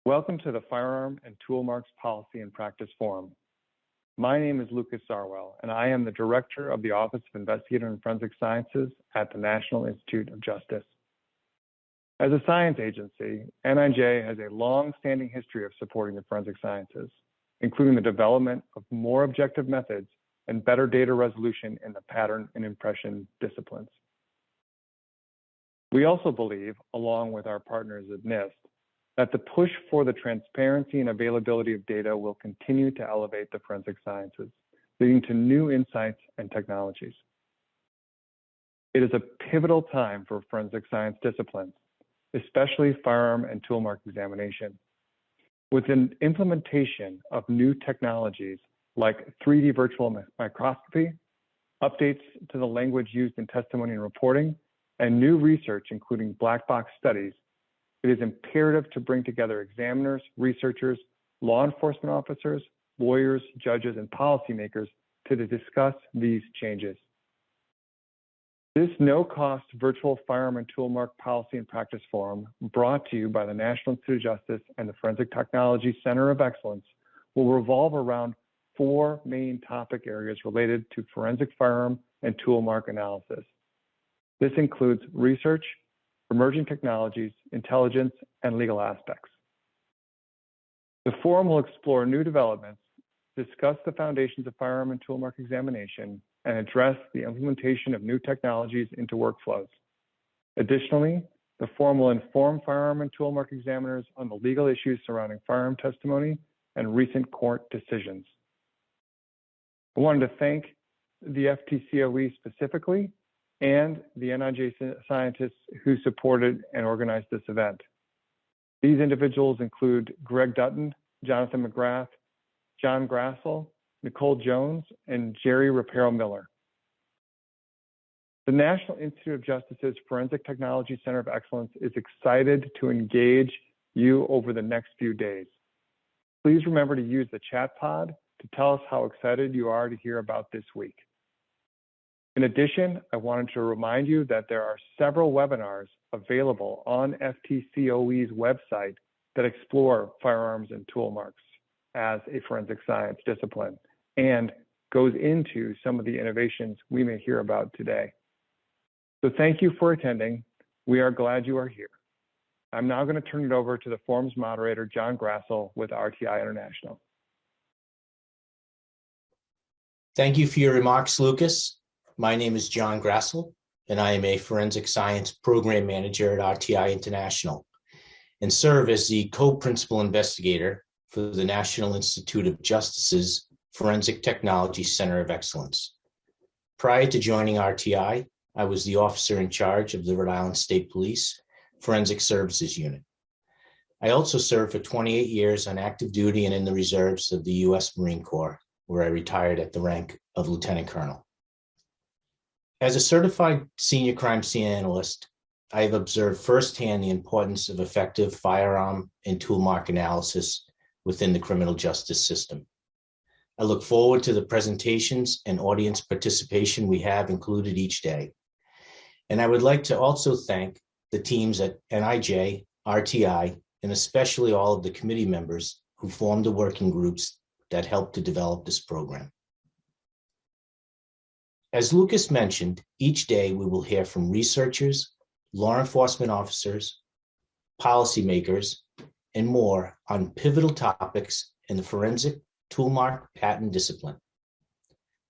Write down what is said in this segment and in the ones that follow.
Welcome to the Firearm and Toolmarks Policy and Practice Forum. My name is Lucas Sarwell, and I am the Director of the Office of Investigative and Forensic Sciences at the National Institute of Justice. As a science agency, NIJ has a long-standing history of supporting the forensic sciences, including the development of more objective methods and better data resolution in the pattern and impression disciplines. We also believe, along with our partners at NIST, that the push for the transparency and availability of data will continue to elevate the forensic sciences, leading to new insights and technologies. It is a pivotal time for forensic science disciplines, especially firearm and toolmark examination. With an implementation of new technologies like 3D virtual microscopy, updates to the language used in testimony and reporting, and new research including black box studies, it is imperative to bring together examiners, researchers, law enforcement officers, lawyers, judges, and policymakers to discuss these changes. This no-cost virtual Firearm and Toolmark Policy and Practice Forum, brought to you by the National Institute of Justice and the Forensic Technology Center of Excellence, will revolve around four main topic areas related to forensic firearm and toolmark analysis. This includes research, emerging technologies, intelligence, and legal aspects. The forum will explore new developments, discuss the foundations of firearm and toolmark examination, and address the implementation of new technologies into workflows. Additionally, the forum will inform firearm and toolmark examiners on the legal issues surrounding firearm testimony and recent court decisions. I wanted to thank the FTCOE specifically and the NIJ scientists who supported and organized this event. These individuals include Greg Dutton, Jonathan McGrath, John Grassel, Nicole Jones, and Jerry Rapero Miller. The National Institute of Justice's Forensic Technology Center of Excellence is excited to engage you over the next few days. Please remember to use the chat pod to tell us how excited you are to hear about this week. In addition, I wanted to remind you that there are several webinars available on FTCOE's website that explore firearms and toolmarks as a forensic science discipline and goes into some of the innovations we may hear about today. So thank you for attending. We are glad you are here. I'm now going to turn it over to the forum's moderator, John Grassel with RTI International. Thank you for your remarks, Lucas. My name is John Grassel, and I am a Forensic Science Program Manager at RTI International and serve as the co-principal investigator for the National Institute of Justice's Forensic Technology Center of Excellence. Prior to joining RTI, I was the officer in charge of the Rhode Island State Police Forensic Services Unit. I also served for 28 years on active duty and in the reserves of the U.S. Marine Corps, where I retired at the rank of Lieutenant Colonel. As a certified senior crime scene analyst, I have observed firsthand the importance of effective firearm and toolmark analysis within the criminal justice system. I look forward to the presentations and audience participation we have included each day. And I would like to also thank the teams at NIJ, RTI, and especially all of the committee members who formed the working groups that helped to develop this program. As Lucas mentioned, each day we will hear from researchers, law enforcement officers, policymakers, and more on pivotal topics in the forensic toolmark patent discipline.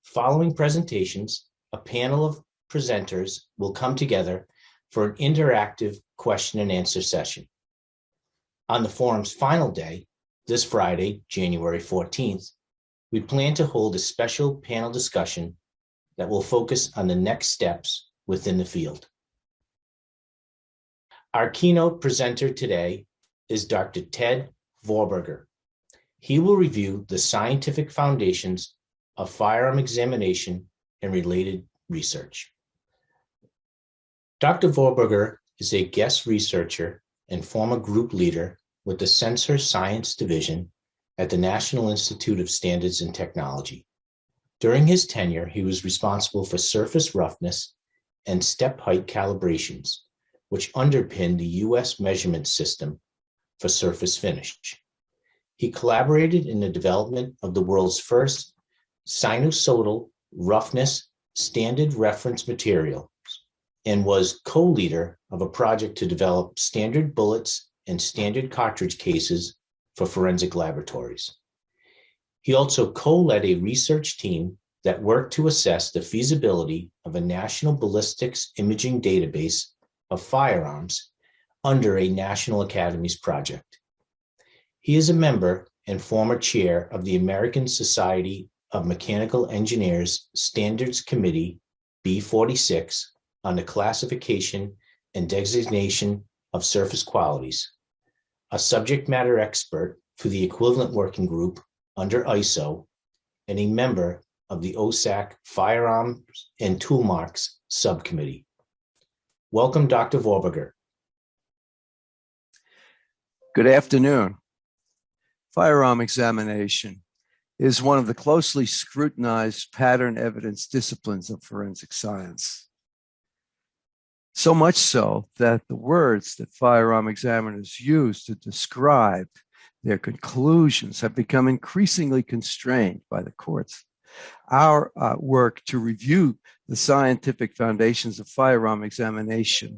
Following presentations, a panel of presenters will come together for an interactive question and answer session. On the forum's final day, this Friday, January 14th, we plan to hold a special panel discussion that will focus on the next steps within the field. Our keynote presenter today is Dr. Ted Vorburger. He will review the scientific foundations of firearm examination and related research. Dr. Vorburger is a guest researcher and former group leader with the Sensor Science Division at the National Institute of Standards and Technology. During his tenure, he was responsible for surface roughness and step height calibrations, which underpin the U.S. measurement system for surface finish. He collaborated in the development of the world's first sinusoidal roughness standard reference material and was co-leader of a project to develop standard bullets and standard cartridge cases for forensic laboratories. He also co-led a research team that worked to assess the feasibility of a national ballistics imaging database of firearms under a National Academies project. He is a member and former chair of the American Society of Mechanical Engineers Standards Committee B46 on the classification and designation of surface qualities, a subject matter expert for the equivalent working group under ISO, and a member of the OSAC Firearms and Toolmarks subcommittee. Welcome, Dr. Vorburger. Good afternoon. Firearm examination is one of the closely scrutinized pattern evidence disciplines of forensic science. So much so that the words that firearm examiners use to describe their conclusions have become increasingly constrained by the courts. Our work to review the scientific foundations of firearm examination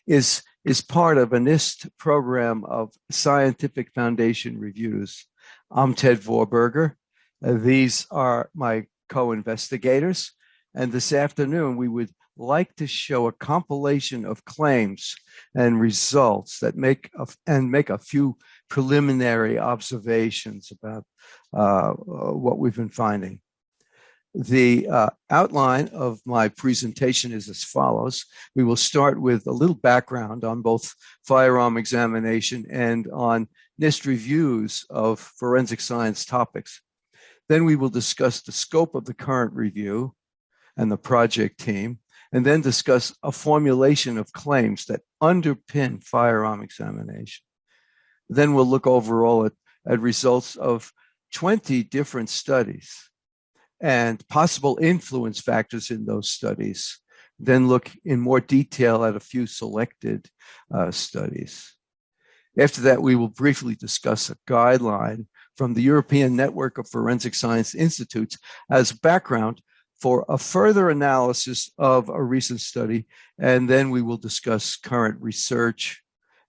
is part of a NIST program of scientific foundation reviews. I'm Ted Vorburger. These are my co-investigators. And this afternoon, we would like to show a compilation of claims and results that make a few preliminary observations about what we've been finding. The outline of my presentation is as follows. We will start with a little background on both firearm examination and on NIST reviews of forensic science topics. Then we will discuss the scope of the current review and the project team, and then discuss a formulation of claims that underpin firearm examination. Then we'll look overall at results of 20 different studies and possible influence factors in those studies, then look in more detail at a few selected studies. After that, we will briefly discuss a guideline from the European Network of Forensic Science Institutes as background for a further analysis of a recent study, and then we will discuss current research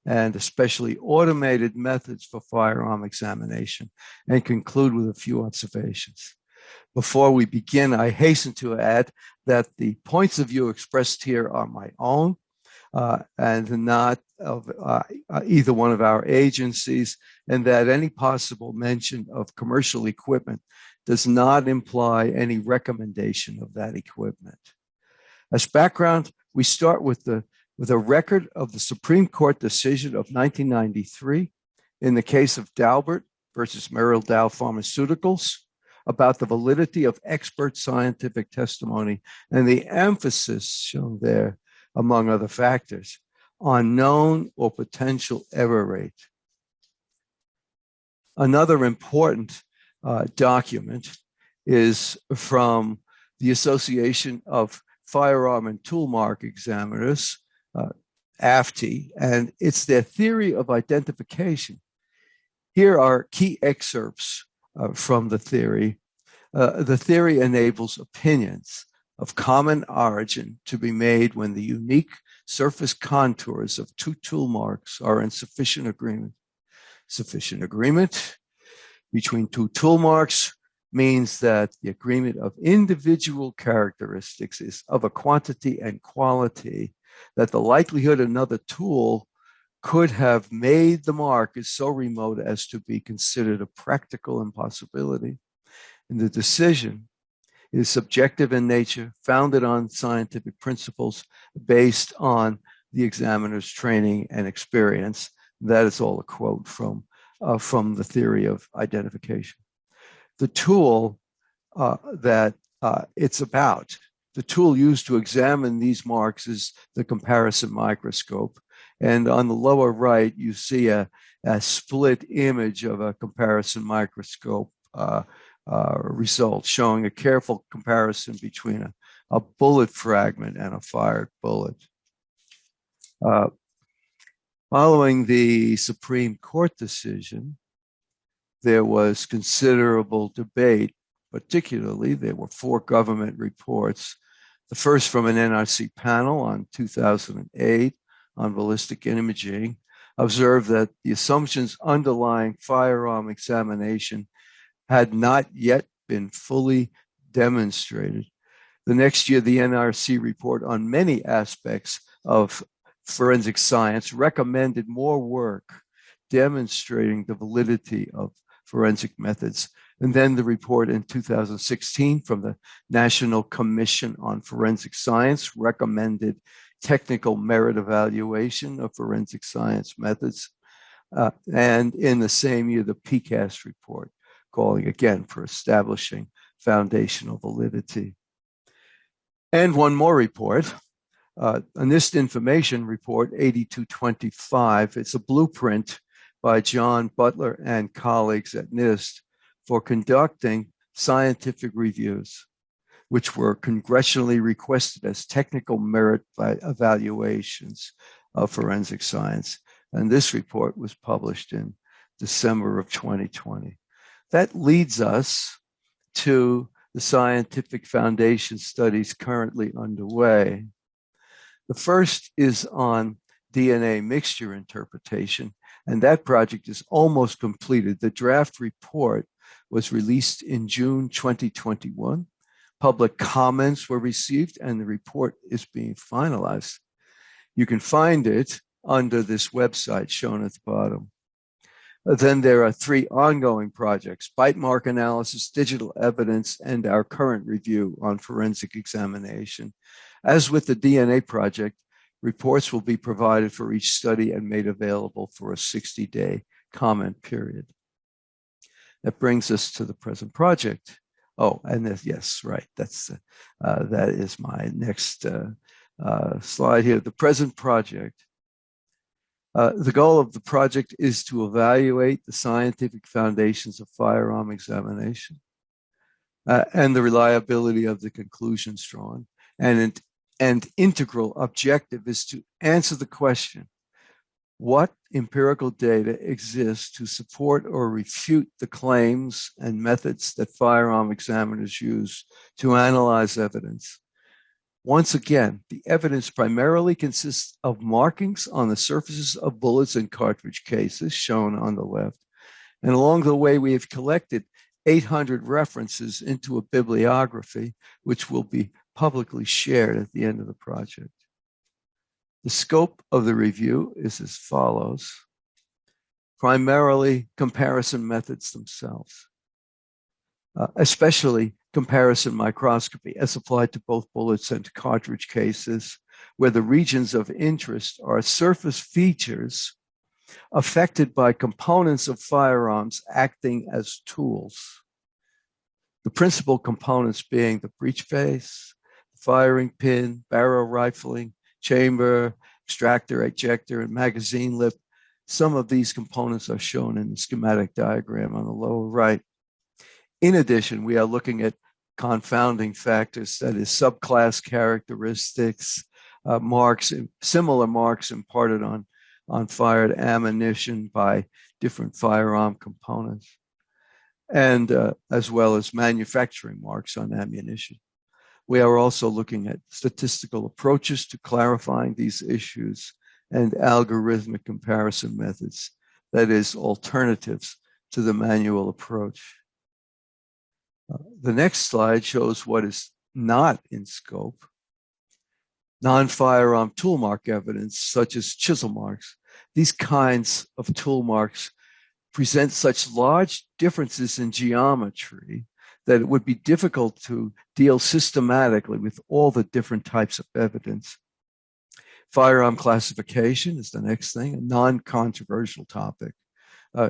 and especially automated methods for firearm examination, and conclude with a few observations. Before we begin, I hasten to add that the points of view expressed here are my own and not of either one of our agencies, and that any possible mention of commercial equipment does not imply any recommendation of that equipment. As background, we start with a record of the Supreme Court decision of 1993 in the case of Daubert versus Merrill Dow Pharmaceuticals, about the validity of expert scientific testimony and the emphasis shown there, among other factors, on known or potential error rate. Another important document is from the Association of Firearm and Toolmark Examiners, AFTE, and it's their theory of identification. Here are key excerpts from the theory. The theory enables opinions of common origin to be made when the unique surface contours of two tool marks are in sufficient agreement. Sufficient agreement between two tool marks means that the agreement of individual characteristics is of a quantity and quality that the likelihood another tool could have made the mark is so remote as to be considered a practical impossibility. And the decision is subjective in nature, founded on scientific principles, based on the examiner's training and experience. That is all a quote from the theory of identification. The tool that it's about, the tool used to examine these marks is the comparison microscope. And on the lower right, you see a split image of a comparison microscope result, showing a careful comparison between a bullet fragment and a fired bullet. Following the Supreme Court decision, there was considerable debate. Particularly, there were 4 government reports. The first from an NRC panel on 2008 on ballistic imaging observed that the assumptions underlying firearm examination had not yet been fully demonstrated. The next year, the NRC report on many aspects of forensic science recommended more work demonstrating the validity of forensic methods. And then the report in 2016 from the National Commission on Forensic Science recommended technical merit evaluation of forensic science methods. And in the same year, the PCAST report calling again for establishing foundational validity. And one more report, a NIST information report 8225. It's a blueprint by John Butler and colleagues at NIST for conducting scientific reviews, which were congressionally requested as technical merit evaluations of forensic science. And this report was published in December of 2020. That leads us to the scientific foundation studies currently underway. The first is on DNA mixture interpretation, and that project is almost completed. The draft report was released in June 2021. Public comments were received, and the report is being finalized. You can find it under this website shown at the bottom. Then there are 3 ongoing projects: bite mark analysis, digital evidence, and our current review on forensic examination. As with the DNA project, reports will be provided for each study and made available for a 60-day comment period. That brings us to the present project. Oh, and this, yes, right. That is my next slide here. The present project. The goal of the project is to evaluate the scientific foundations of firearm examination and the reliability of the conclusions drawn. And an integral objective is to answer the question, what empirical data exists to support or refute the claims and methods that firearm examiners use to analyze evidence? Once again, the evidence primarily consists of markings on the surfaces of bullets and cartridge cases, shown on the left. And along the way, we have collected 800 references into a bibliography, which will be publicly shared at the end of the project. The scope of the review is as follows. Primarily, comparison methods themselves, especially comparison microscopy as applied to both bullets and cartridge cases, where the regions of interest are surface features affected by components of firearms acting as tools. The principal components being the breech face, firing pin, barrel rifling, chamber, extractor, ejector, and magazine lip. Some of these components are shown in the schematic diagram on the lower right. In addition, we are looking at confounding factors, that is, subclass characteristics, similar marks imparted on fired ammunition by different firearm components, and as well as manufacturing marks on ammunition. We are also looking at statistical approaches to clarifying these issues and algorithmic comparison methods, that is, alternatives to the manual approach. The next slide shows what is not in scope. Non-firearm tool mark evidence, such as chisel marks. These kinds of tool marks present such large differences in geometry that it would be difficult to deal systematically with all the different types of evidence. Firearm classification is the next thing, a non-controversial topic.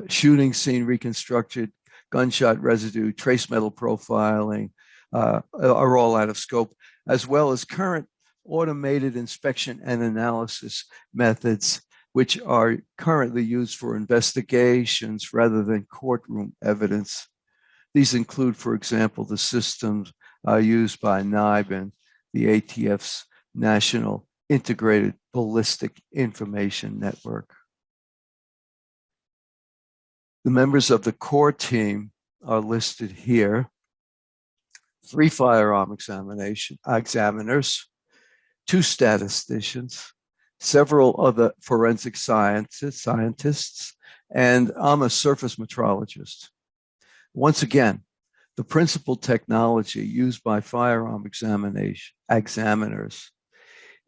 Shooting scene reconstructed, gunshot residue, trace metal profiling are all out of scope, as well as current automated inspection and analysis methods, which are currently used for investigations rather than courtroom evidence. These include, for example, the systems used by NIBIN, the ATF's National Integrated Ballistic Information Network. The members of the core team are listed here. 3 firearm examiners, 2 statisticians, several other forensic scientists, and I'm a surface metrologist. Once again, the principal technology used by firearm examiners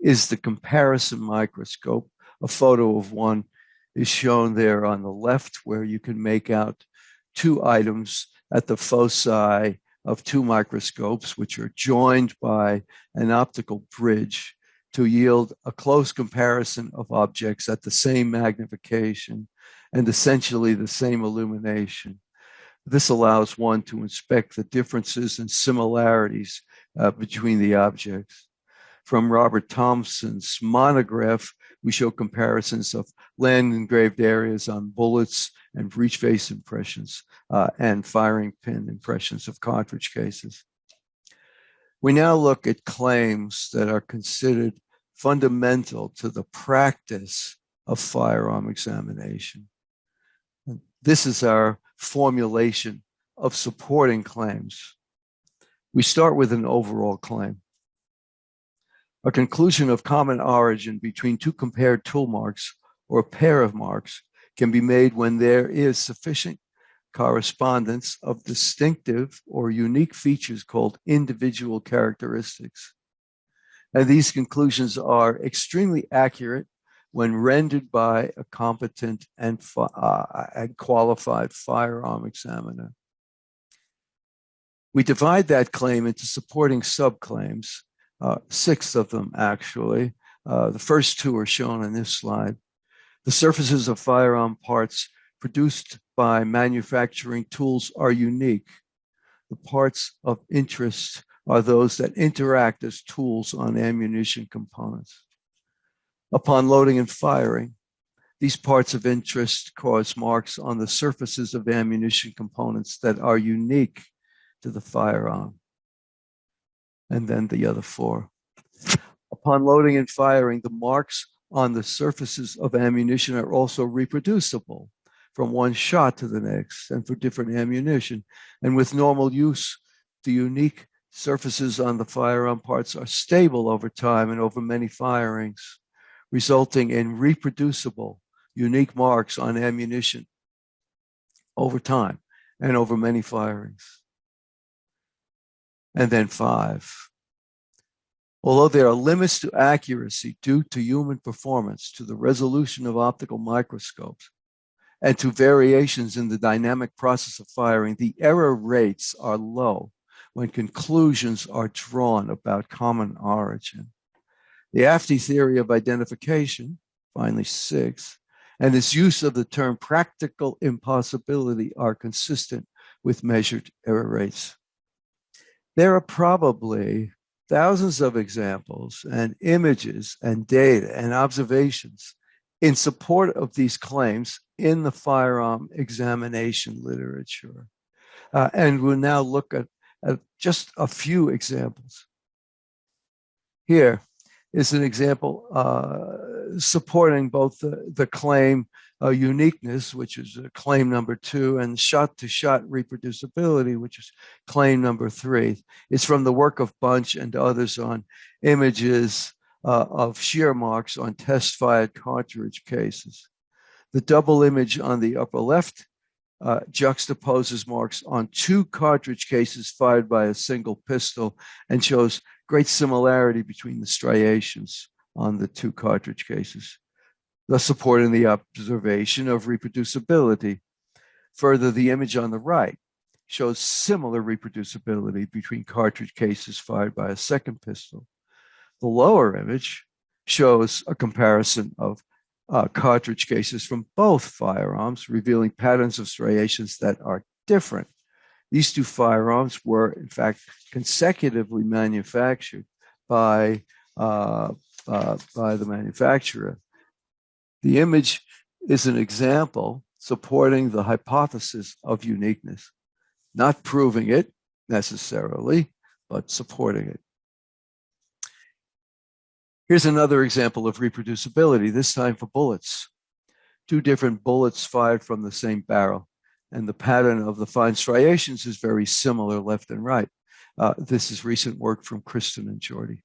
is the comparison microscope. A photo of one is shown there on the left, where you can make out 2 items at the foci of 2 microscopes, which are joined by an optical bridge to yield a close comparison of objects at the same magnification and essentially the same illumination. This allows one to inspect the differences and similarities between the objects. From Robert Thompson's monograph, we show comparisons of land engraved areas on bullets and breech face impressions and firing pin impressions of cartridge cases. We now look at claims that are considered fundamental to the practice of firearm examination. This is our formulation of supporting claims. We start with an overall claim. A conclusion of common origin between 2 compared tool marks or a pair of marks can be made when there is sufficient correspondence of distinctive or unique features called individual characteristics. And these conclusions are extremely accurate when rendered by a competent and qualified firearm examiner. We divide that claim into supporting subclaims, 6 of them actually. The first 2 are shown in this slide. The surfaces of firearm parts produced by manufacturing tools are unique. The parts of interest are those that interact as tools on ammunition components. Upon loading and firing, these parts of interest cause marks on the surfaces of ammunition components that are unique to the firearm. And then the other 4. Upon loading and firing, the marks on the surfaces of ammunition are also reproducible from one shot to the next and for different ammunition. And with normal use, the unique surfaces on the firearm parts are stable over time and over many firings, resulting in reproducible, unique marks on ammunition over time and over many firings. And then 5. Although there are limits to accuracy due to human performance, to the resolution of optical microscopes, and to variations in the dynamic process of firing, the error rates are low when conclusions are drawn about common origin. The AFTI theory of identification, finally 6, and its use of the term practical impossibility are consistent with measured error rates. There are probably thousands of examples and images and data and observations in support of these claims in the firearm examination literature. And we'll now look at just a few examples. Here is an example supporting both the claim uniqueness, which is claim number 2, and shot-to-shot reproducibility, which is claim number 3. It's from the work of Bunch and others on images of shear marks on test-fired cartridge cases. The double image on the upper left juxtaposes marks on 2 cartridge cases fired by a single pistol and shows great similarity between the striations on the 2 cartridge cases, thus supporting the observation of reproducibility. Further, the image on the right shows similar reproducibility between cartridge cases fired by a second pistol. The lower image shows a comparison of cartridge cases from both firearms, revealing patterns of striations that are different. These 2 firearms were, in fact, consecutively manufactured by the manufacturer. The image is an example supporting the hypothesis of uniqueness, not proving it necessarily, but supporting it. Here's another example of reproducibility, this time for bullets. 2 different bullets fired from the same barrel. And the pattern of the fine striations is very similar left and right. This is recent work from Kristen and Jordy.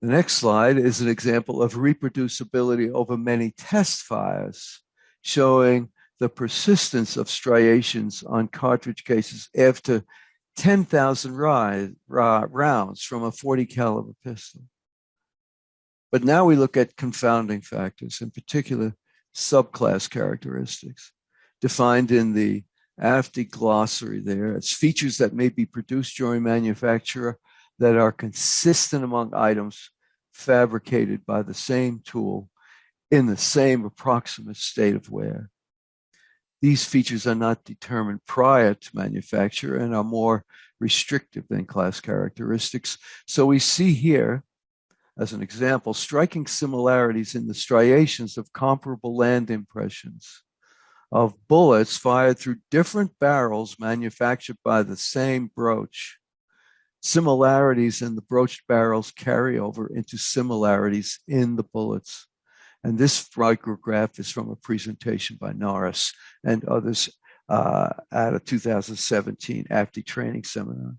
The next slide is an example of reproducibility over many test fires, showing the persistence of striations on cartridge cases after 10,000 rounds from a 40 caliber pistol. But now we look at confounding factors, in particular subclass characteristics, defined in the AFTI glossary there. It's features that may be produced during manufacture that are consistent among items fabricated by the same tool in the same approximate state of wear. These features are not determined prior to manufacture and are more restrictive than class characteristics. So we see here, as an example, striking similarities in the striations of comparable land impressions of bullets fired through different barrels manufactured by the same broach. Similarities in the broached barrels carry over into similarities in the bullets. And this micrograph is from a presentation by Norris and others at a 2017 AFTI training seminar.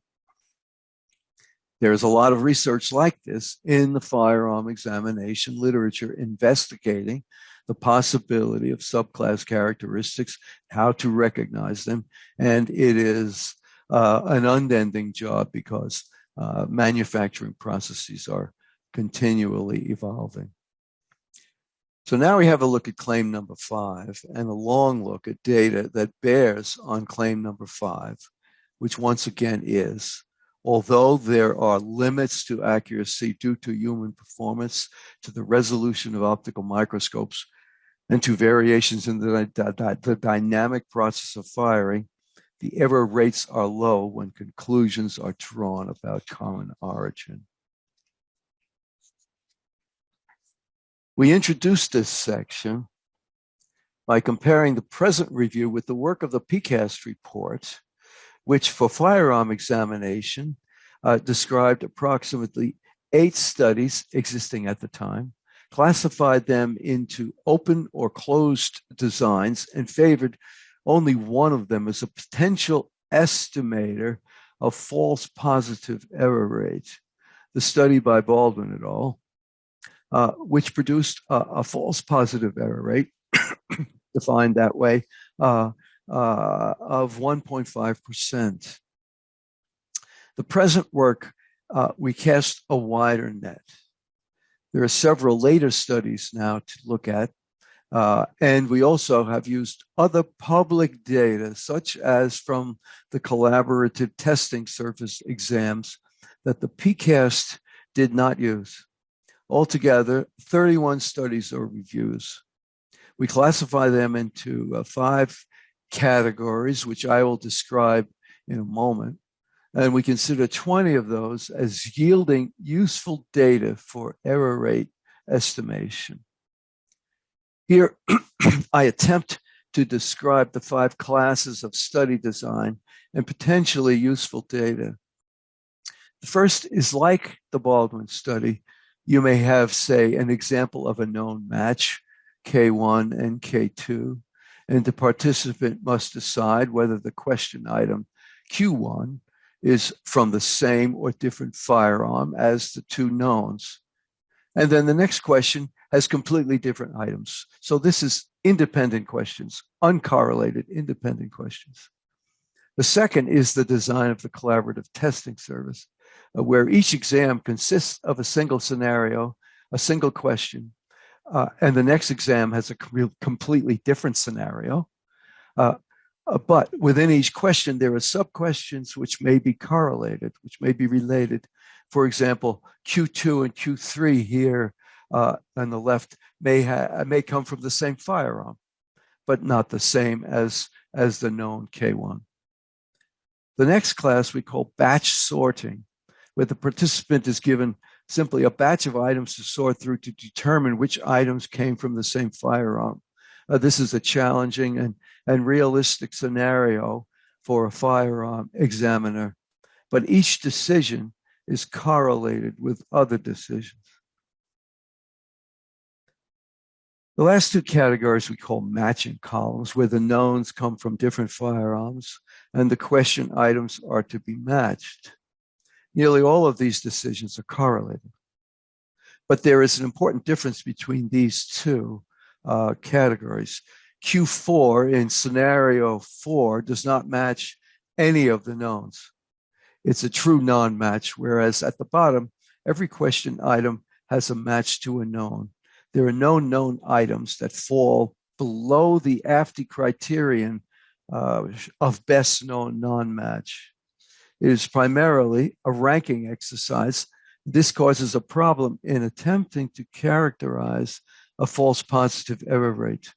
There is a lot of research like this in the firearm examination literature investigating the possibility of subclass characteristics, how to recognize them, and it is an unending job because manufacturing processes are continually evolving. So now we have a look at claim number 5 and a long look at data that bears on claim number 5, which once again is, although there are limits to accuracy due to human performance, to the resolution of optical microscopes, and to variations in the dynamic process of firing, the error rates are low when conclusions are drawn about common origin. We introduced this section by comparing the present review with the work of the PCAST report, which for firearm examination described approximately 8 studies existing at the time, classified them into open or closed designs, and favored only one of them as a potential estimator of false positive error rate. The study by Baldwin et al., which produced a false positive error rate, defined that way, of 1.5%. The present work, we cast a wider net. There are several later studies now to look at, and we also have used other public data, such as from the collaborative testing surface exams that the PCAST did not use. Altogether, 31 studies or reviews. We classify them into 5 categories, which I will describe in a moment. And we consider 20 of those as yielding useful data for error rate estimation. Here, I attempt to describe the 5 classes of study design and potentially useful data. The first is like the Baldwin study. You may have, say, an example of a known match, K1 and K2, and the participant must decide whether the question item Q1 is from the same or different firearm as the 2 knowns. And then the next question has completely different items. So this is independent questions, uncorrelated independent questions. The second is the design of the collaborative testing service, where each exam consists of a single scenario, a single question, and the next exam has a completely different scenario. But within each question, there are sub-questions which may be correlated, which may be related. For example, Q2 and Q3 here on the left may come from the same firearm, but not the same as the known K1. The next class we call batch sorting, where the participant is given simply a batch of items to sort through to determine which items came from the same firearm. This is a challenging and realistic scenario for a firearm examiner, but each decision is correlated with other decisions. The last two categories we call matching columns, where the knowns come from different firearms and the question items are to be matched. Nearly all of these decisions are correlated. But there is an important difference between these two categories. Q4 in scenario 4 does not match any of the knowns. It's a true non-match, whereas at the bottom, every question item has a match to a known. There are no known items that fall below the AFTI criterion of best known non-match. It is primarily a ranking exercise. This causes a problem in attempting to characterize a false positive error rate.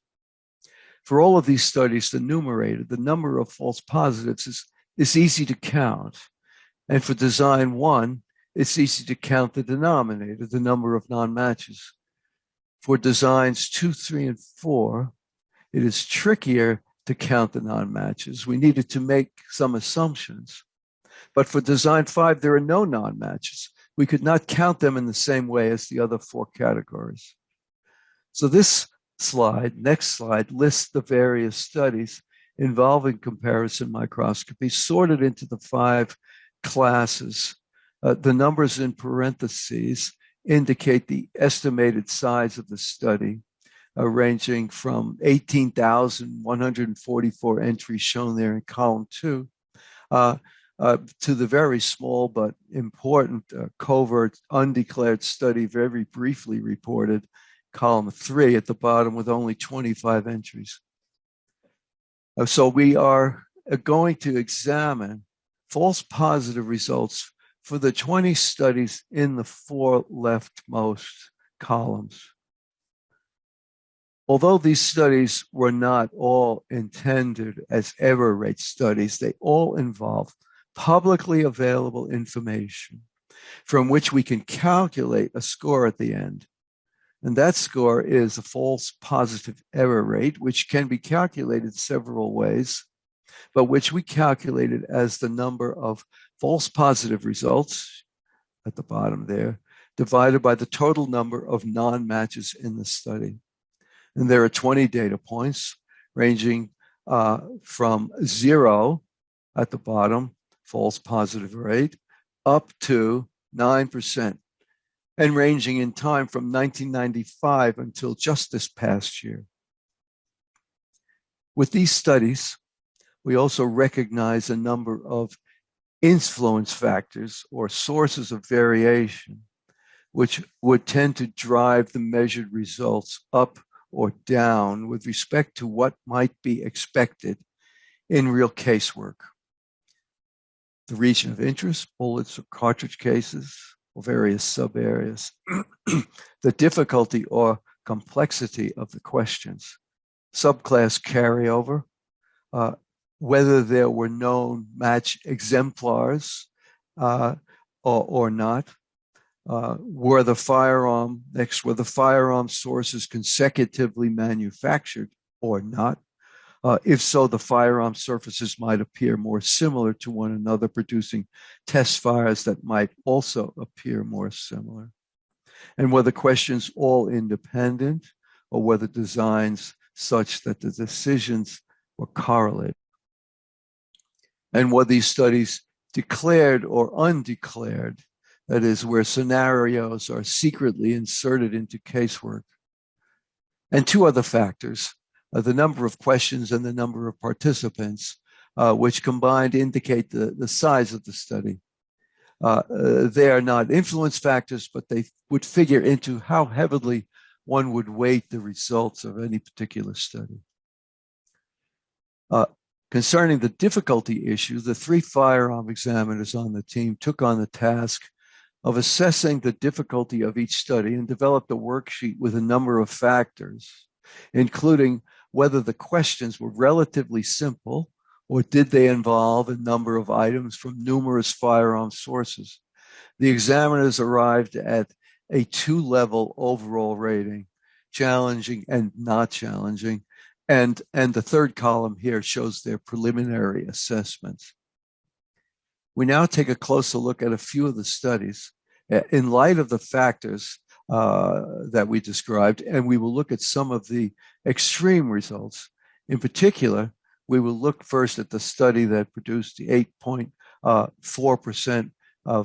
For all of these studies, the numerator, the number of false positives, is easy to count. And for design 1, it's easy to count the denominator, the number of non-matches. For designs 2, 3, and 4, it is trickier to count the non-matches. We needed to make some assumptions. But for design 5, there are no non-matches. We could not count them in the same way as the other 4 categories. So this slide, next slide, lists the various studies involving comparison microscopy sorted into the 5 classes. The numbers in parentheses indicate the estimated size of the study, ranging from 18,144 entries shown there in column 2 to the very small but important covert undeclared study very briefly reported, column 3 at the bottom with only 25 entries. So we are going to examine false positive results for the 20 studies in the 4 leftmost columns. Although these studies were not all intended as error rate studies, they all involve publicly available information from which we can calculate a score at the end. And that score is a false positive error rate, which can be calculated several ways, but which we calculated as the number of false positive results at the bottom there, divided by the total number of non-matches in the study. And there are 20 data points ranging from 0 at the bottom, false positive rate, up to 9%, and ranging in time from 1995 until just this past year. With these studies, we also recognize a number of influence factors or sources of variation, which would tend to drive the measured results up or down with respect to what might be expected in real casework. The region of interest, bullets or cartridge cases, or various sub-areas, the difficulty or complexity of the questions, subclass carryover, whether there were known match exemplars or not, were the firearm sources consecutively manufactured or not? If so, the firearm surfaces might appear more similar to one another, producing test fires that might also appear more similar. And were the questions all independent, or were the designs such that the decisions were correlated? And were these studies declared or undeclared? That is, where scenarios are secretly inserted into casework. And 2 other factors, the number of questions and the number of participants, which combined indicate the size of the study. They are not influence factors, but they would figure into how heavily one would weight the results of any particular study. Concerning the difficulty issue, the 3 firearm examiners on the team took on the task of assessing the difficulty of each study and developed a worksheet with a number of factors, including whether the questions were relatively simple or did they involve a number of items from numerous firearm sources. The examiners arrived at a 2-level overall rating, challenging and not challenging, and the 3rd column here shows their preliminary assessments. We now take a closer look at a few of the studies. In light of the factors that we described, and we will look at some of the extreme results. In particular, we will look first at the study that produced the 8.4%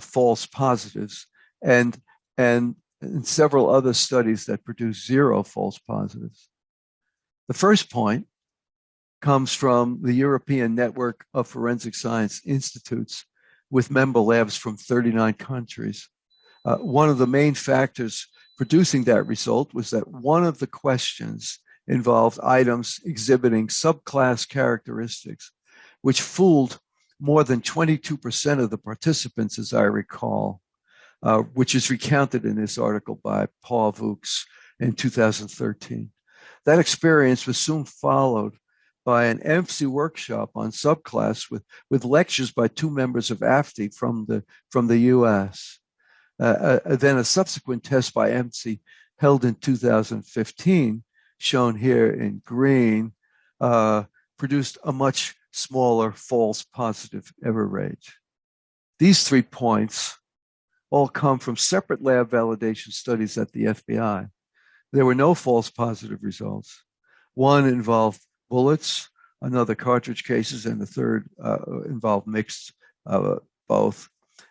false positives, and several other studies that produced 0 false positives. The first point comes from the European Network of Forensic Science Institutes with member labs from 39 countries. One of the main factors producing that result was that one of the questions involved items exhibiting subclass characteristics, which fooled more than 22% of the participants, as I recall, which is recounted in this article by Paul Vukes in 2013. That experience was soon followed by an EMFC workshop on subclass with lectures by 2 members of AFTI from the US. Then a subsequent test by EMFC held in 2015, shown here in green, produced a much smaller false positive error rate. These 3 points all come from separate lab validation studies at the FBI. There were no false positive results. One involved bullets, another cartridge cases, and the third involved mixed both.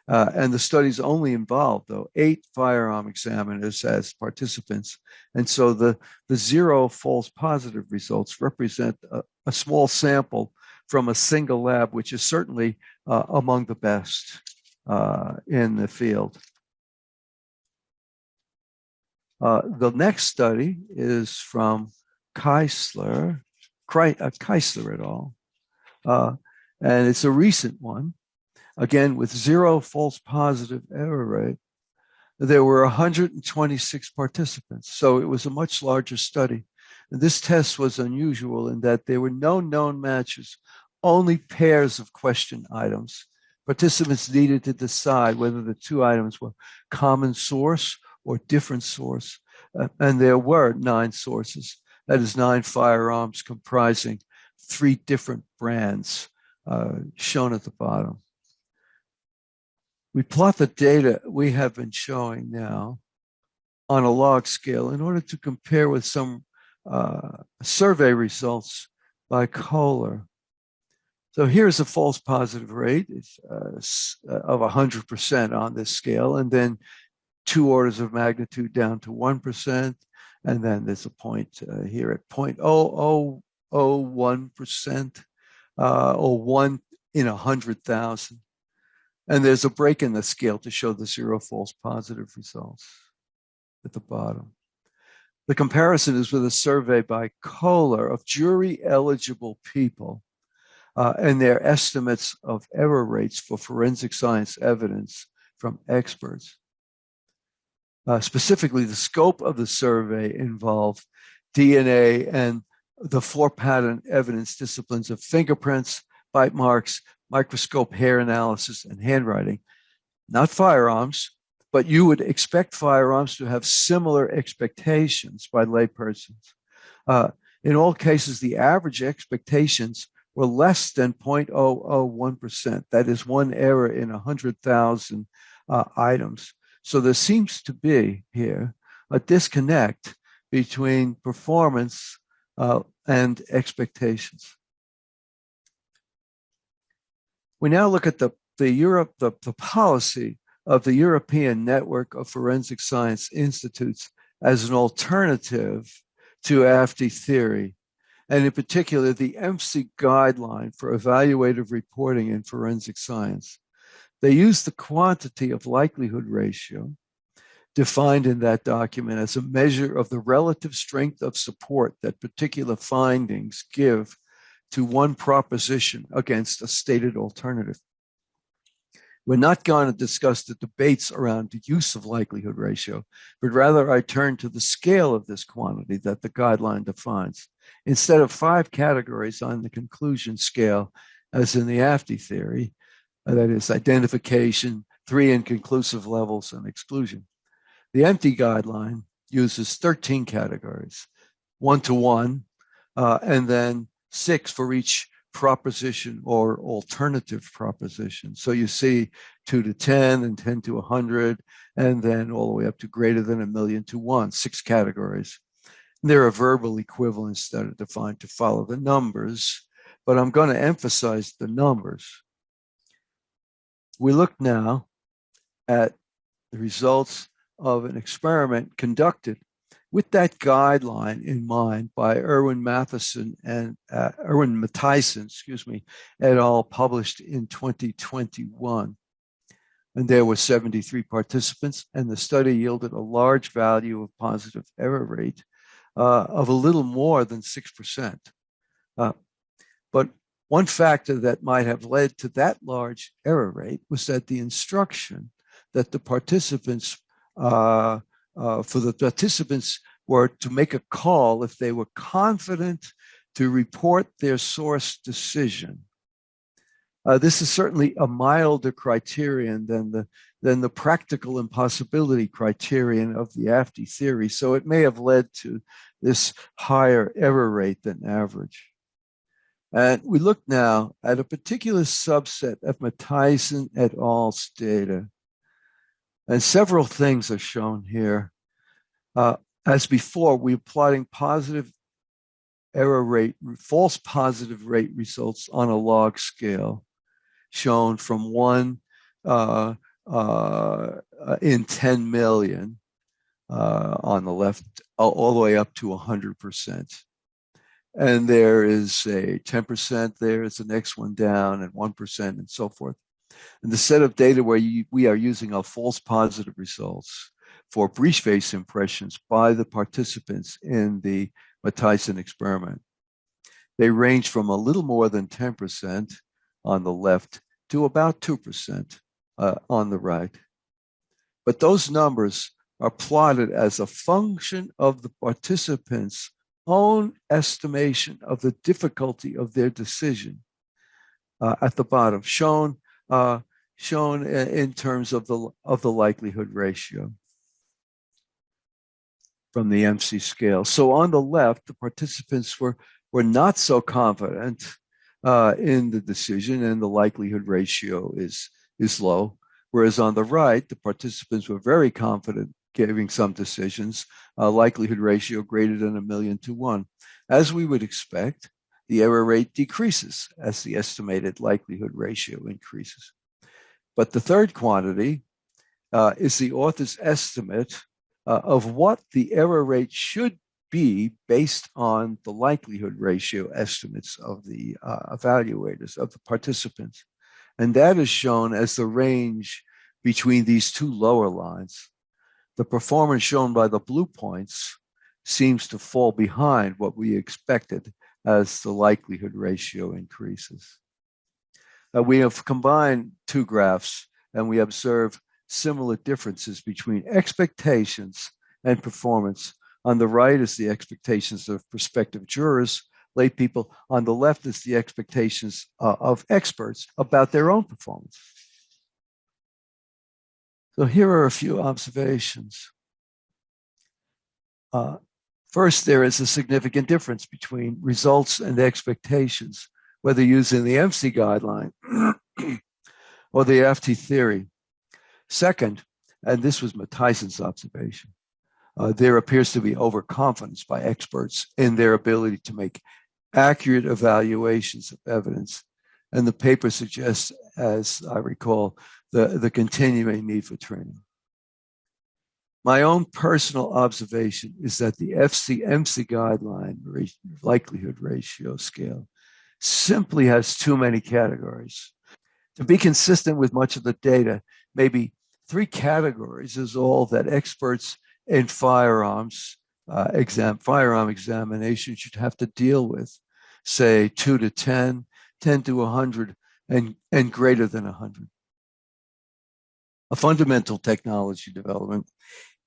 And the studies only involved, though, 8 firearm examiners as participants. And so the 0 false positive results represent a small sample from a single lab, which is certainly among the best in the field. The next study is from Keisler et al. And it's a recent one, again with 0 false positive error rate. There were 126 participants, so it was a much larger study. And this test was unusual in that there were no known matches, only pairs of question items. Participants needed to decide whether the 2 items were common source or different source. And there were 9 sources. That is 9 firearms comprising 3 different brands shown at the bottom. We plot the data we have been showing now on a log scale in order to compare with some survey results by Kohler. So here's a false positive rate of 100% on this scale, and then 2 orders of magnitude down to 1%. And then there's a point here at 0.0001%, or 1 in 100,000. And there's a break in the scale to show the 0 false positive results at the bottom. The comparison is with a survey by Kohler of jury-eligible people and their estimates of error rates for forensic science evidence from experts. Specifically, the scope of the survey involved DNA and the 4 pattern evidence disciplines of fingerprints, bite marks, microscope hair analysis, and handwriting. Not firearms, but you would expect firearms to have similar expectations by laypersons. In all cases, the average expectations were less than 0.001%. That is 1 error in 100,000 items. So there seems to be here a disconnect between performance and expectations. We now look at the policy of the European Network of Forensic Science Institutes as an alternative to AFTI theory, and in particular, the EMFC guideline for evaluative reporting in forensic science. They use the quantity of likelihood ratio defined in that document as a measure of the relative strength of support that particular findings give to one proposition against a stated alternative. We're not going to discuss the debates around the use of likelihood ratio, but rather I turn to the scale of this quantity that the guideline defines. Instead of 5 categories on the conclusion scale, as in the AFTI theory, that is identification, 3 inconclusive levels, and exclusion. The EMFTI guideline uses 13 categories, 1 to 1, and then 6 for each proposition or alternative proposition. So you see 2 to 10 and 10 to 100, and then all the way up to greater than 1,000,000 to 1, 6 categories. And there are verbal equivalents that are defined to follow the numbers, but I'm going to emphasize the numbers. We look now at the results of an experiment conducted with that guideline in mind by Erwin Matthiessen, et al., published in 2021. And there were 73 participants, and the study yielded a large value of positive error rate of a little more than 6%. But one factor that might have led to that large error rate was that the instruction that the participants were to make a call if they were confident to report their source decision. This is certainly a milder criterion than the practical impossibility criterion of the AFTI theory, so it may have led to this higher error rate than average. And we look now at a particular subset of Matthiessen et al.'s data. And several things are shown here. As before, we're plotting positive error rate, false positive rate results on a log scale, shown from 1 in 10 million on the left, all the way up to 100%. And there is a 10%, there is the next one down, and 1%, and so forth. And the set of data where we are using our false positive results for breech face impressions by the participants in the Matthiessen experiment. They range from a little more than 10% on the left to about 2% on the right. But those numbers are plotted as a function of the participants' own estimation of the difficulty of their decision at the bottom, shown in terms of the likelihood ratio from the MC scale. So on the left, the participants were not so confident in the decision, and the likelihood ratio is low. Whereas on the right, the participants were very confident giving some decisions, likelihood ratio greater than 1,000,000 to 1. As we would expect, the error rate decreases as the estimated likelihood ratio increases. But the third quantity is the author's estimate of what the error rate should be based on the likelihood ratio estimates of the evaluators, of the participants. And that is shown as the range between these two lower lines. The performance shown by the blue points seems to fall behind what we expected as the likelihood ratio increases. We have combined two graphs, and we observe similar differences between expectations and performance. On the right is the expectations of prospective jurors, lay people. On the left is the expectations of experts about their own performance. So here are a few observations. First, there is a significant difference between results and expectations, whether using the MC guideline or the AFTI theory. Second, and this was Mathiessen's observation, there appears to be overconfidence by experts in their ability to make accurate evaluations of evidence. And the paper suggests, as I recall, the continuing need for training. My own personal observation is that the FC-MC guideline likelihood ratio scale simply has too many categories. To be consistent with much of the data, maybe 3 categories is all that experts in firearm examination should have to deal with, say 2 to 10, 10 to 100, and greater than 100. A fundamental technology development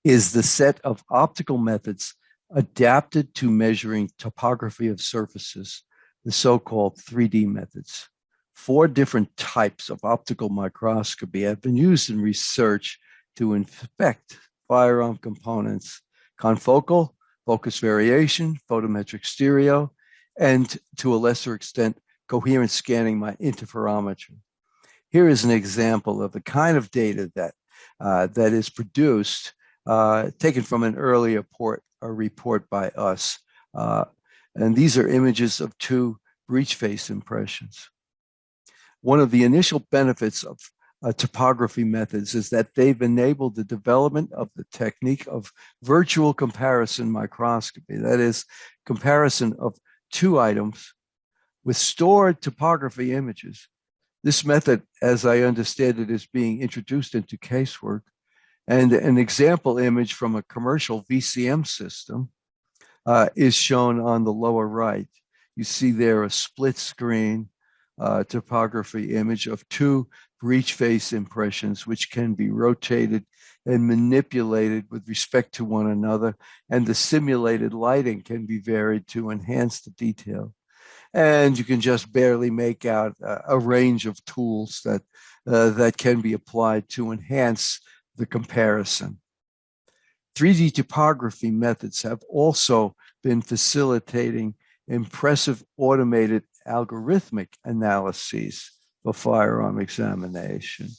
is the set of optical methods adapted to measuring topography of surfaces, the so-called 3D methods. 4 different types of optical microscopy have been used in research to inspect firearm components: confocal, focus variation, photometric stereo, and to a lesser extent, coherent scanning interferometry. Here is an example of the kind of data that is produced, taken from an earlier report by us. And these are images of two breech face impressions. One of the initial benefits of topography methods is that they've enabled the development of the technique of virtual comparison microscopy. That is, comparison of two items with stored topography images. This method, as I understand it, is being introduced into casework. And an example image from a commercial VCM system is shown on the lower right. You see there a split screen topography image of two breech face impressions, which can be rotated and manipulated with respect to one another, and the simulated lighting can be varied to enhance the detail. And you can just barely make out a range of tools that can be applied to enhance the comparison. 3D topography methods have also been facilitating impressive automated algorithmic analyses for firearm examination.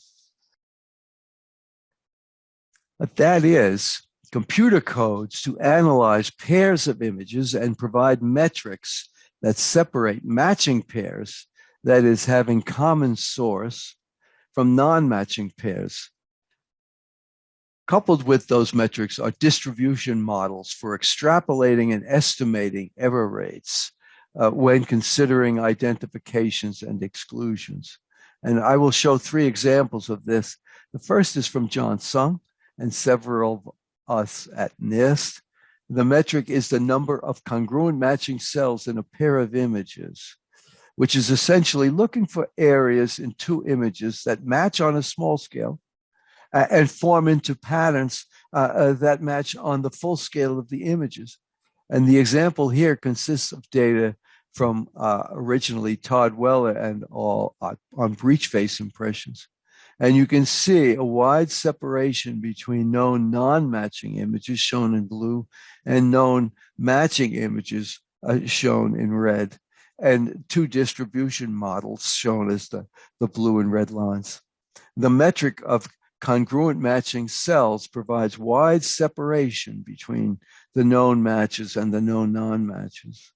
That is, computer codes to analyze pairs of images and provide metrics that separate matching pairs, that is, having common source, from non-matching pairs. Coupled with those metrics are distribution models for extrapolating and estimating error rates when considering identifications and exclusions. And I will show three examples of this. The first is from John Sung and several of us at NIST. The metric is the number of congruent matching cells in a pair of images, which is essentially looking for areas in two images that match on a small scale and form into patterns that match on the full scale of the images. And the example here consists of data from originally Todd Weller and all on breech face impressions. And you can see a wide separation between known non-matching images shown in blue and known matching images shown in red, and two distribution models shown as the blue and red lines. The metric of congruent matching cells provides wide separation between the known matches and the known non-matches.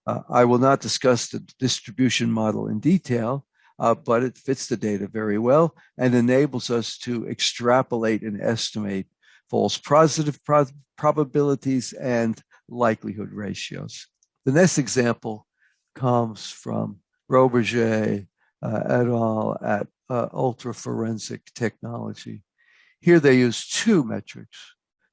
I will not discuss the distribution model in detail, but it fits the data very well and enables us to extrapolate and estimate false positive probabilities and likelihood ratios. The next example comes from Vorburger et al. At Ultra Forensic Technology. Here they use two metrics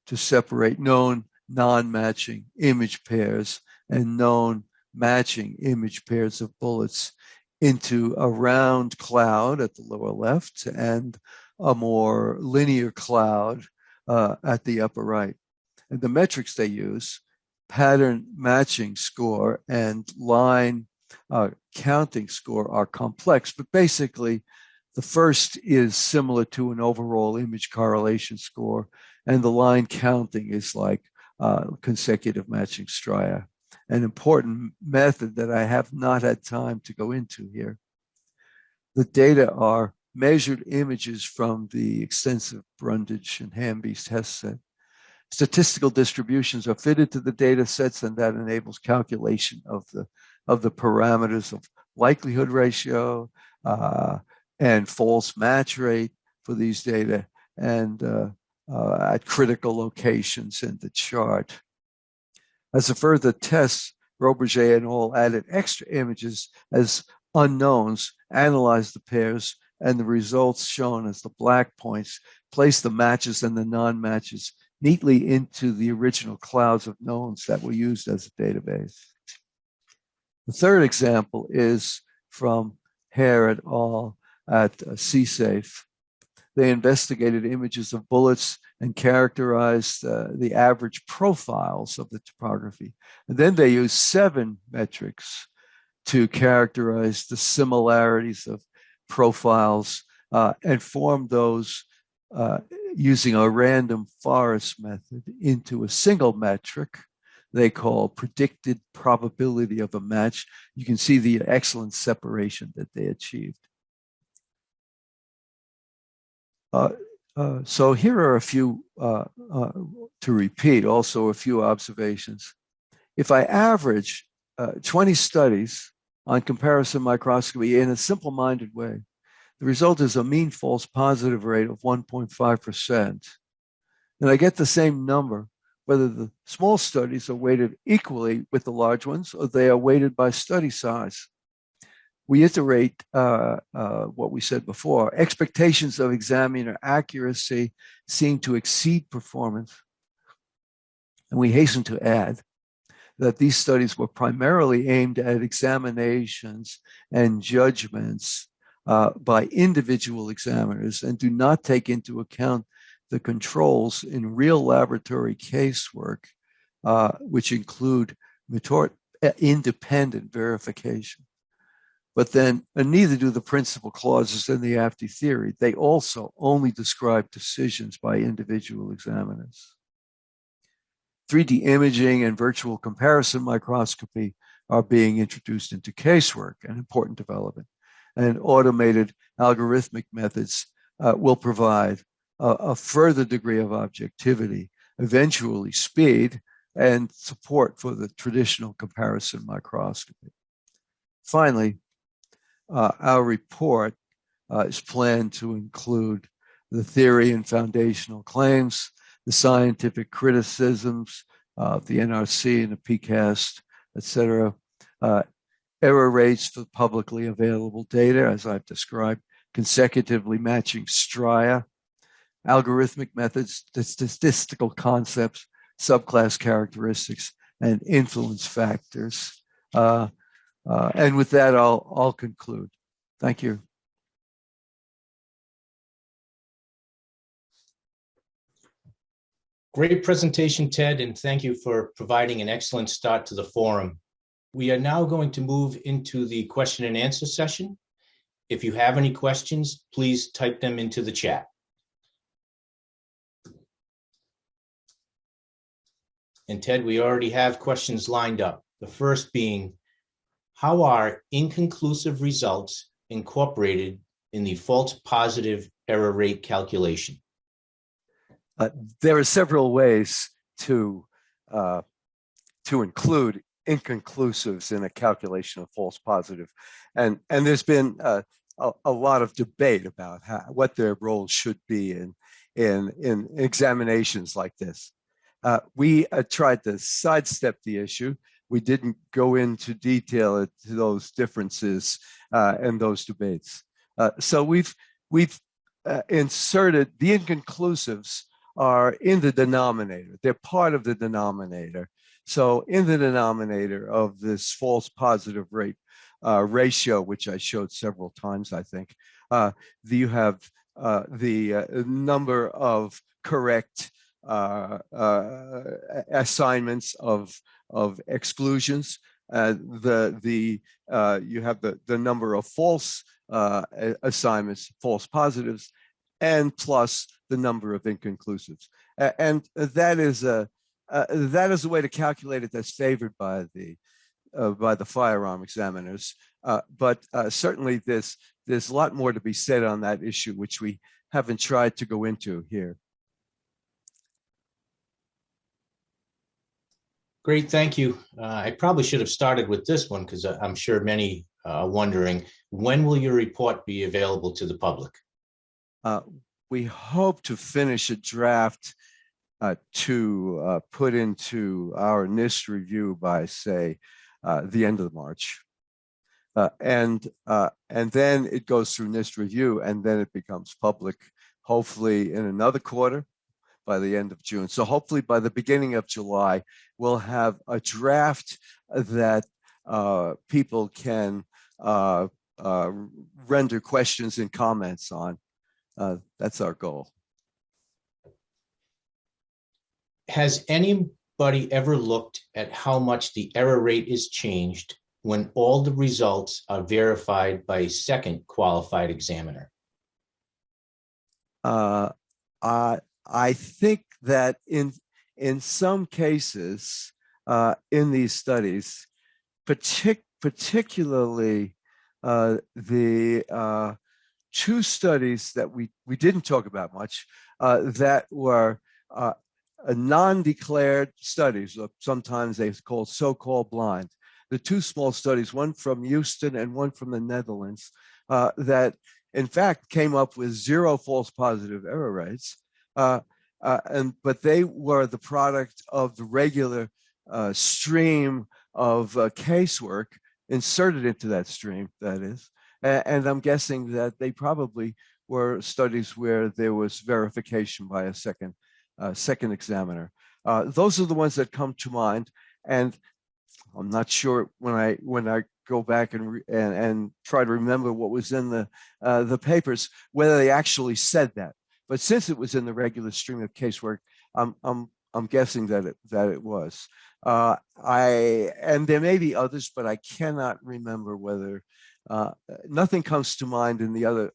to separate known non-matching image pairs and known matching image pairs of bullets into a round cloud at the lower left and a more linear cloud at the upper right. And the metrics they use, pattern matching score and line counting score, are complex, but basically the first is similar to an overall image correlation score, and the line counting is like consecutive matching stria, an important method that I have not had time to go into here. The data are measured images from the extensive Brundage and Hamby test set. Statistical distributions are fitted to the data sets, and that enables calculation of the parameters of likelihood ratio and false match rate for these data, and at critical locations in the chart. As a further test, Vorburger and all added extra images as unknowns, analyzed the pairs, and the results shown as the black points place the matches and the non-matches neatly into the original clouds of knowns that were used as a database. The third example is from Hare et al. At CSAFE. They investigated images of bullets and characterized the average profiles of the topography. And then they used 7 metrics to characterize the similarities of profiles and formed those using a random forest method into a single metric they call predicted probability of a match. You can see the excellent separation that they achieved. So here are a few, to repeat, also a few observations. If I average 20 studies on comparison microscopy in a simple-minded way, the result is a mean false positive rate of 1.5%. And I get the same number whether the small studies are weighted equally with the large ones or they are weighted by study size. We iterate what we said before. Expectations of examiner accuracy seem to exceed performance. And we hasten to add that these studies were primarily aimed at examinations and judgments by individual examiners and do not take into account the controls in real laboratory casework, which include independent verification. But then neither do the principal clauses in the AFTI theory. They also only describe decisions by individual examiners. 3D imaging and virtual comparison microscopy are being introduced into casework, an important development. And automated algorithmic methods will provide a further degree of objectivity, eventually speed, and support for the traditional comparison microscopy. Finally, our report is planned to include the theory and foundational claims, the scientific criticisms of the NRC and the PCAST, et cetera, error rates for publicly available data, as I've described, consecutively matching stria, algorithmic methods, the statistical concepts, subclass characteristics, and influence factors. And with that, I'll conclude. Thank you. Great presentation, Ted, and thank you for providing an excellent start to the forum. We are now going to move into the question and answer session. If you have any questions, please type them into the chat. And Ted, we already have questions lined up. The first being, how are inconclusive results incorporated in the false positive error rate calculation? There are several ways to include inconclusives in a calculation of false positive, and there's been a lot of debate about what their role should be in examinations like this. We tried to sidestep the issue. We didn't go into detail to those differences and those debates. So we've inserted the inconclusives are in the denominator. They're part of the denominator. So in the denominator of this false positive rate ratio, which I showed several times, I think, you have the number of correct assignments of exclusions. You have the number of false assignments, false positives, and plus the number of inconclusives. And that is a way to calculate it that's favored by the firearm examiners. But certainly there's a lot more to be said on that issue, which we haven't tried to go into here. Great, thank you. I probably should have started with this one because I'm sure many are wondering, when will your report be available to the public? We hope to finish a draft to put into our NIST review by, say, the end of March. And then it goes through NIST review, and then it becomes public, hopefully in another quarter by the end of June. So hopefully by the beginning of July, we'll have a draft that people can render questions and comments on. That's our goal. Has anybody ever looked at how much the error rate is changed when all the results are verified by a second qualified examiner? I think that in some cases, in these studies, particularly the two studies that we didn't talk about much that were non-declared studies, or sometimes they call so-called blind. The two small studies, one from Houston and one from the Netherlands, that in fact came up with 0 false positive error rates, but they were the product of the regular stream of casework inserted into that stream, that is. And I'm guessing that they probably were studies where there was verification by a second examiner. Those are the ones that come to mind. And I'm not sure when I go back and try to remember what was in the papers, whether they actually said that. But since it was in the regular stream of casework, I'm guessing that it was. And there may be others, but I cannot remember whether. Nothing comes to mind in the other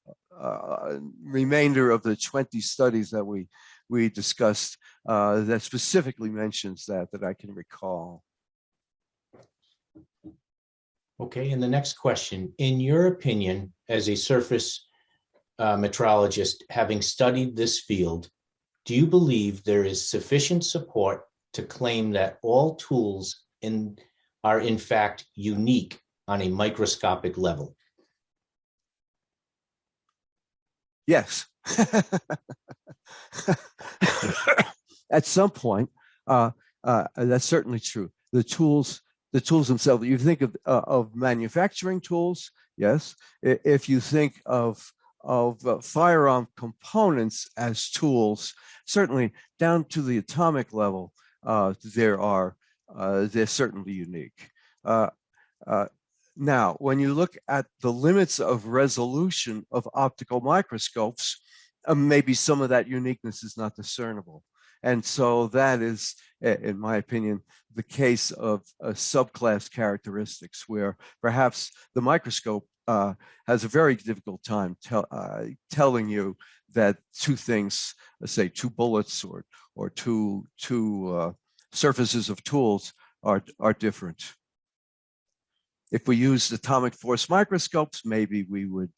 remainder of the 20 studies that we discussed that specifically mentions that I can recall. Okay, and the next question. In your opinion, as a surface metrologist, having studied this field, do you believe there is sufficient support to claim that all tools are in fact unique on a microscopic level? Yes. At some point, that's certainly true. The tools themselves, you think of manufacturing tools, yes. If you think of firearm components as tools, certainly down to the atomic level, they're certainly unique. Now, when you look at the limits of resolution of optical microscopes, maybe some of that uniqueness is not discernible. And so that is, in my opinion, the case of subclass characteristics, where perhaps the microscope has a very difficult time telling you that two things, let's say two bullets or two surfaces of tools are different. If we used atomic force microscopes, maybe we would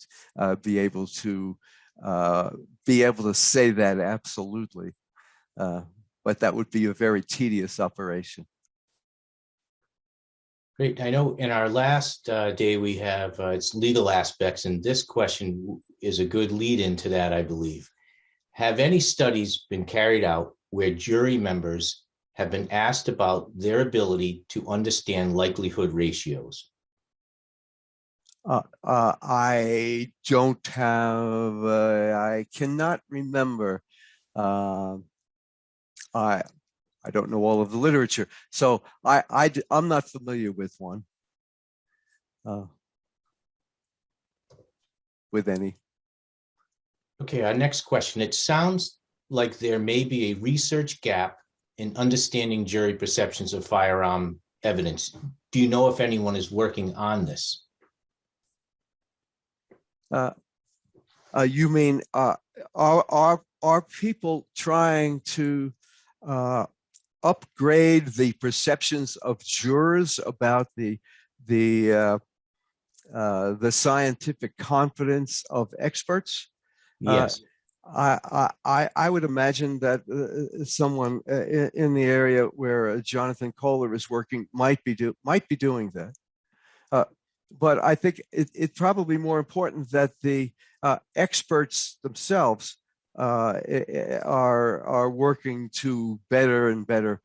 be able to say that absolutely, but that would be a very tedious operation. Great. I know in our last day we have its legal aspects, and this question is a good lead into that, I believe. Have any studies been carried out where jury members have been asked about their ability to understand likelihood ratios? I don't have, I cannot remember. I don't know all of the literature, so I'm not familiar with one, with any. Okay, our next question. It sounds like there may be a research gap in understanding jury perceptions of firearm evidence. Do you know if anyone is working on this? You mean are people trying to upgrade the perceptions of jurors about the scientific confidence of experts? Yes. I would imagine that someone in the area where Jonathan Kohler is working might be doing that. But I think it's probably more important that the experts themselves are working to better and better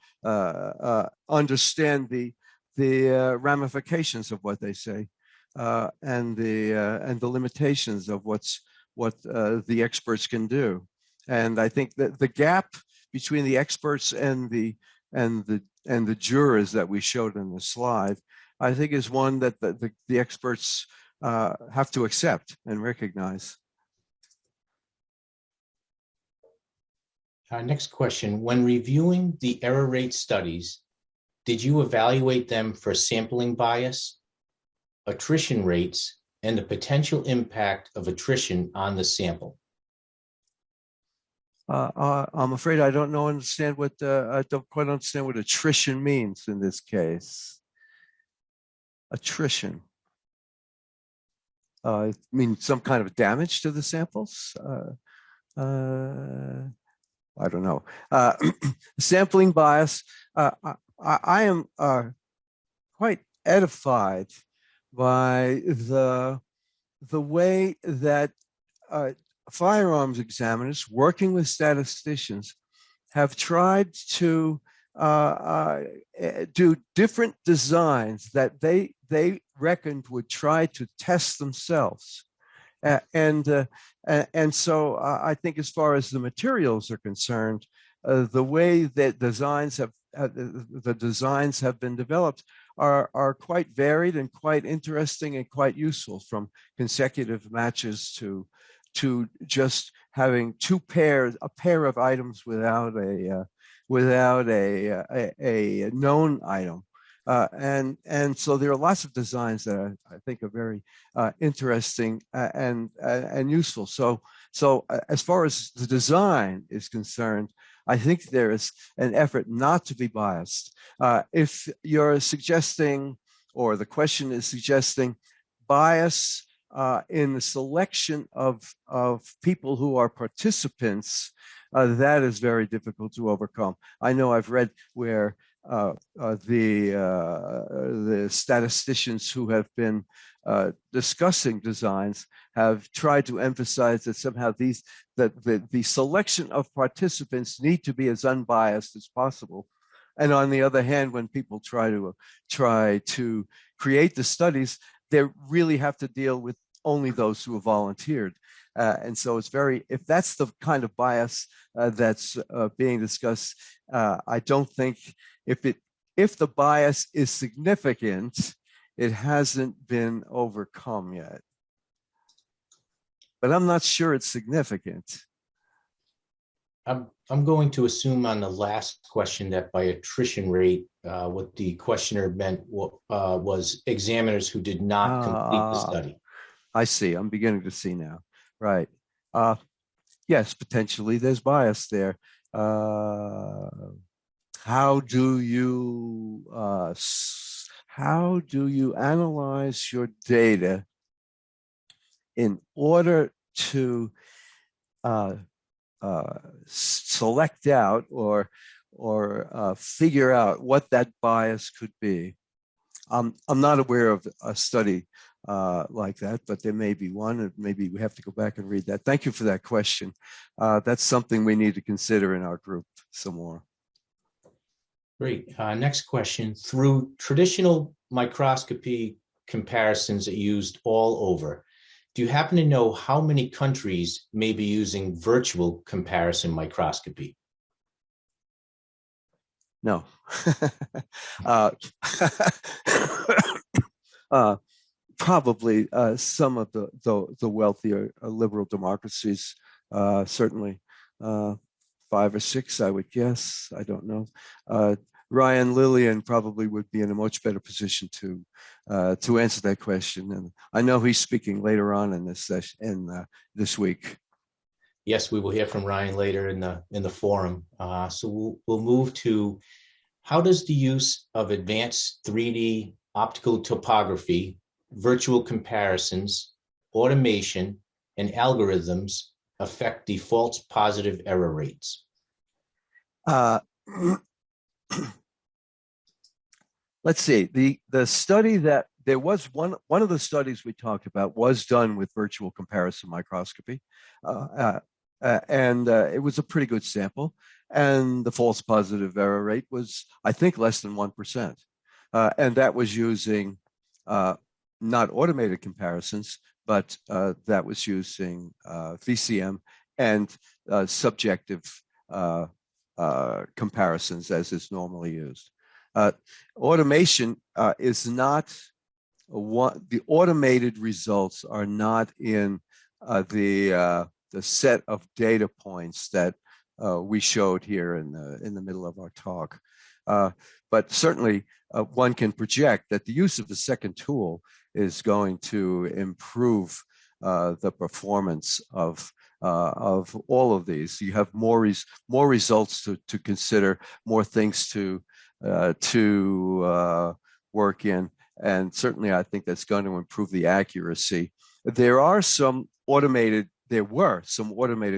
understand the ramifications of what they say and the limitations of what the experts can do. And I think that the gap between the experts and the jurors that we showed in the slide, I think, is one that the experts have to accept and recognize. Our next question, when reviewing the error rate studies, did you evaluate them for sampling bias, attrition rates, and the potential impact of attrition on the sample? I'm afraid I don't understand what I don't quite understand what attrition means in this case. Attrition. It means some kind of damage to the samples. I don't know. Sampling bias. I am quite edified by the way that firearms examiners working with statisticians have tried to do different designs that they reckoned would try to test themselves. And so I think as far as the materials are concerned, the way that the designs have been developed are quite varied and quite interesting and quite useful, from consecutive matches to just having a pair of items without a known item. And so there are lots of designs that I think are very interesting and useful. So as far as the design is concerned, I think there is an effort not to be biased. If you're suggesting, or the question is suggesting, bias in the selection of people who are participants, that is very difficult to overcome. I know I've read where the statisticians who have been discussing designs have tried to emphasize that somehow the selection of participants need to be as unbiased as possible. And on the other hand, when people try to create the studies, they really have to deal with only those who have volunteered. And so it's if that's the kind of bias that's being discussed, I don't think if the bias is significant, it hasn't been overcome yet. But I'm not sure it's significant. I'm going to assume on the last question that by attrition rate, what the questioner meant was examiners who did not complete the study. I see. I'm beginning to see now. Right. Yes, potentially there's bias there. How do you analyze your data in order to select out or figure out what that bias could be? I'm not aware of a study like that, but there may be one, and maybe we have to go back and read that. Thank you for that question. That's something we need to consider in our group some more. Great. Next question. Through traditional microscopy comparisons that used all over, do you happen to know how many countries may be using virtual comparison microscopy? No. Probably some of the wealthier liberal democracies, certainly 5 or 6, I would guess. I don't know. Ryan Lillian probably would be in a much better position to answer that question, and I know he's speaking later on in this session this week. Yes, we will hear from Ryan later in the forum. So we'll move to, how does the use of advanced 3D optical topography, virtual comparisons, automation, and algorithms affect the false positive error rates? Let's see. The study that there was one of the studies we talked about was done with virtual comparison microscopy, and it was a pretty good sample. And the false positive error rate was, I think, less than 1%, and that was using not automated comparisons, but that was using VCM and subjective comparisons as is normally used. Automation is not the automated results are not in the set of data points that we showed here in the middle of our talk. But certainly one can project that the use of the second tool is going to improve the performance of of all of these. You have more results to consider, more things to work in, and certainly I think that's going to improve the accuracy. There were some automated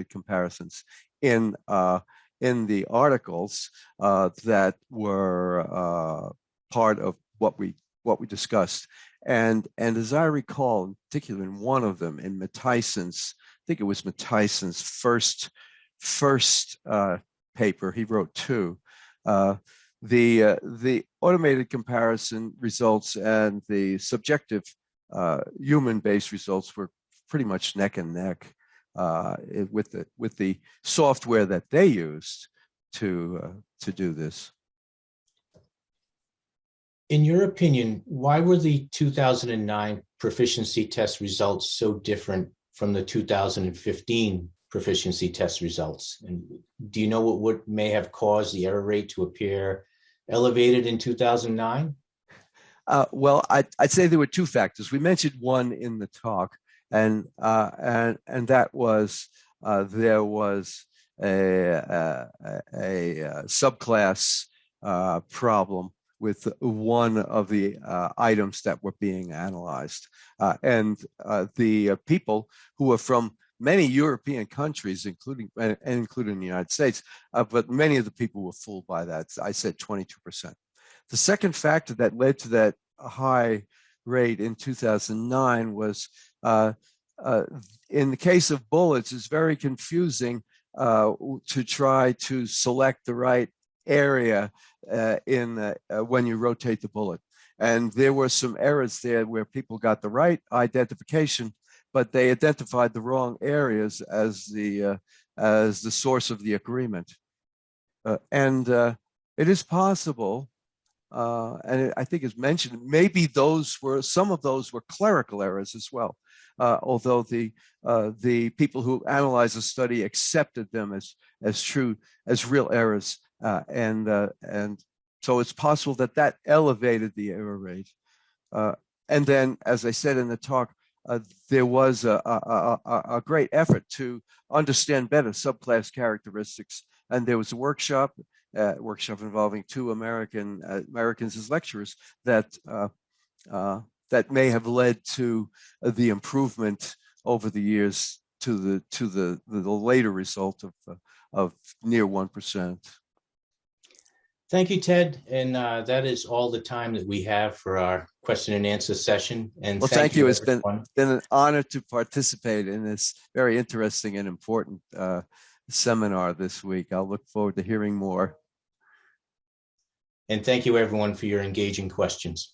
comparisons in the articles that were part of what we discussed, and as I recall, in particular in one of them, in Matyson's, I think it was Matyson's first paper, he wrote two. The automated comparison results and the subjective human-based results were pretty much neck and neck with the software that they used to do this. In your opinion, why were the 2009 proficiency test results so different from the 2015 proficiency test results? And do you know what may have caused the error rate to appear elevated in 2009? Well, I'd say there were two factors. We mentioned one in the talk, and that was there was a subclass problem with one of the items that were being analyzed, and the people who were from many European countries, including the United States, but many of the people were fooled by that. I said 22%. The second factor that led to that high rate in 2009 was, in the case of bullets, it's very confusing to try to select the right area when you rotate the bullet. And there were some errors there where people got the right identification, but they identified the wrong areas as the source of the agreement. And it is possible, and I think it's mentioned, maybe some of those were clerical errors as well. Although the people who analyzed the study accepted them as true, as real errors, and so it's possible that elevated the error rate. And then, as I said in the talk, there was a great effort to understand better subclass characteristics, and there was a workshop involving two Americans as lecturers that may have led to the improvement over the years to the later result of near 1%. Thank you, Ted. And that is all the time that we have for our question and answer session. And well, thank you. It's been an honor to participate in this very interesting and important seminar this week. I'll look forward to hearing more. And thank you, everyone, for your engaging questions.